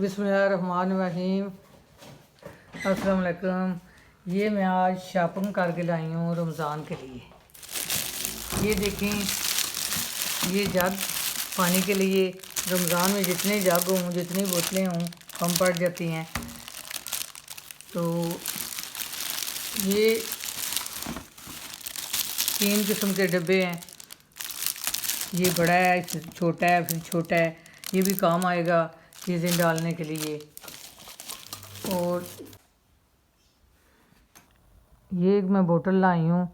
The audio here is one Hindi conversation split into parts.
बिस्मिल्लाहिर्रहमानिर्रहीम। अस्सलाम वालेकुम। ये मैं आज शॉपिंग करके लाई हूँ रमज़ान के लिए। ये देखें, ये जग पानी के लिए रमज़ान में जितने जग हों, जितनी बोतलें हों, कम पड़ जाती हैं। तो ये 3 किस्म के डब्बे हैं। ये बड़ा है, फिर छोटा है, फिर छोटा है। ये भी काम आएगा चीज़ें डालने के लिए। और ये एक मैं बोतल लाई हूँ।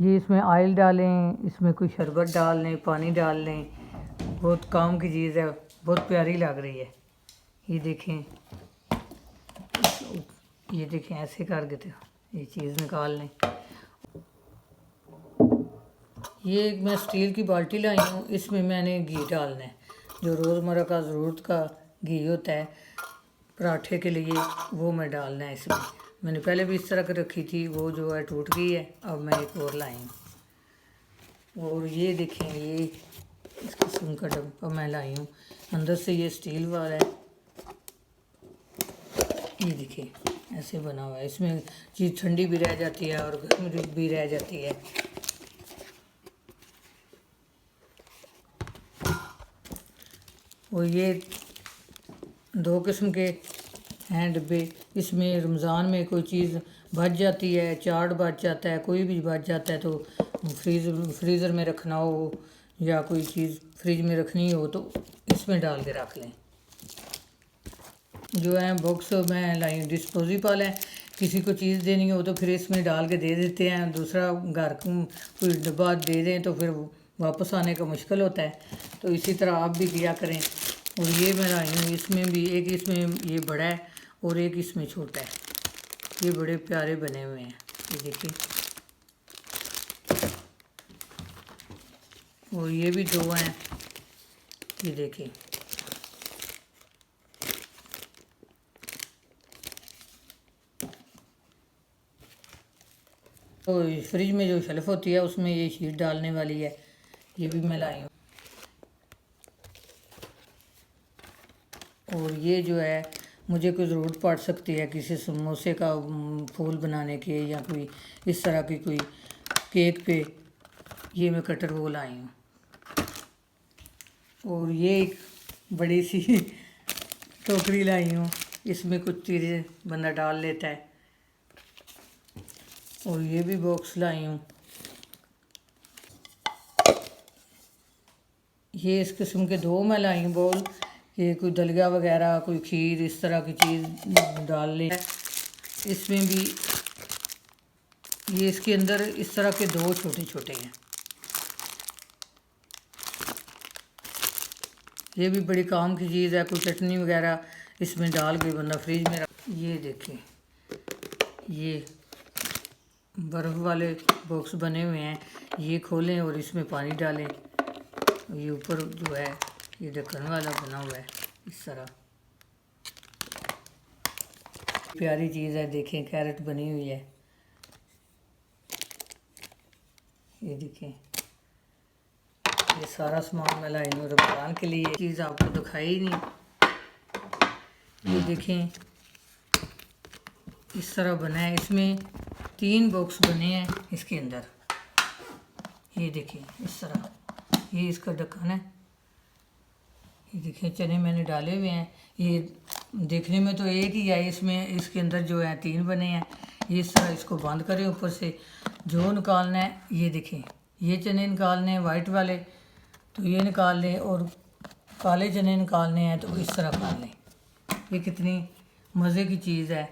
ये इसमें ऑयल डालें, इसमें कोई शरबत डाल लें, पानी डाल लें। बहुत काम की चीज़ है, बहुत प्यारी लग रही है। ये देखें, ये देखें, ऐसे करके तो ये चीज़ निकाल लें। ये एक मैं स्टील की बाल्टी लाई हूँ। इसमें मैंने घी डालना है, जो रोज़मर्रा का ज़रूरत का घी होता है पराठे के लिए, वो मैं डालना है इसमें। मैंने पहले भी इस तरह की रखी थी, वो जो है टूट गई है। अब मैं एक और लाई हूँ। और ये देखें, ये इस किस्म का डब्बा मैं लाई हूँ। अंदर से ये स्टील वाला है। ये देखिए ऐसे बना हुआ है। इसमें चीज़ ठंडी भी रह जाती है और गर्म भी रह जाती है। और ये 2 किस्म के हैं डब्बे। इसमें रमज़ान में कोई चीज़ बच जाती है, चाट बच जाता है, कोई भी बच जाता है, तो फ्रीज़र में रखना हो या कोई चीज़ फ्रिज में रखनी हो तो इसमें डाल के रख लें। जो है बॉक्स में लाई डिस्पोजेबल है। किसी को चीज़ देनी हो तो फिर इसमें डाल के दे देते हैं। दूसरा घर को कोई डब्बा दे दें तो फिर वापस आने का मुश्किल होता है। तो इसी तरह आप भी किया करें। और ये मैं लाई हूँ, इसमें भी एक इसमें ये बड़ा है और एक इसमें छोटा है। ये बड़े प्यारे बने हुए हैं, ये देखिए। और ये भी 2 हैं, ये देखिए। तो फ्रिज में जो शेल्फ होती है उसमें ये शीट डालने वाली है, ये भी मैं लाई हूँ। और ये जो है मुझे कोई ज़रूरत पड़ सकती है किसी समोसे का फूल बनाने के, या कोई इस तरह की कोई केक पे, ये मैं कटर वो लाई हूँ। और ये एक बड़ी सी टोकरी लाई हूँ, इसमें कुछ चीज़ें बंदा डाल लेता है। और ये भी बॉक्स लाई हूँ। ये इस किस्म के 2 मैं लाई हूँ बोल, ये कोई दलिया वगैरह, कोई खीर, इस तरह की चीज़ डाल ले। इसमें भी ये इसके अंदर इस तरह के 2 छोटे छोटे हैं। ये भी बड़ी काम की चीज़ है। कोई चटनी वगैरह इसमें डाल के बंदा फ्रिज में रख। ये देखिए, ये बर्फ़ वाले बॉक्स बने हुए हैं। ये खोलें और इसमें पानी डालें। ये ऊपर जो है ये ढक्कन वाला बना हुआ है इस तरह। प्यारी चीज़ है, देखें, कैरेट बनी हुई है। ये देखें, ये सारा सामान मैं लाई हूँ रमज़ान के लिए। चीज़ आपको दिखाई ही नहीं। ये देखें, इस तरह बना है। इसमें 3 बॉक्स बने हैं इसके अंदर। ये देखें इस तरह, ये इसका ढक्कन है। ये देखें, चने मैंने डाले हुए हैं। ये देखने में तो एक ही है, इसमें इसके अंदर जो है 3 बने हैं। ये इस तरह इसको बंद करें ऊपर से। जो निकालना है, ये देखें, ये चने निकालने हैं वाइट वाले तो ये निकाल लें, और काले चने निकालने हैं तो इस तरह कर लें। ये कितनी मज़े की चीज़ है।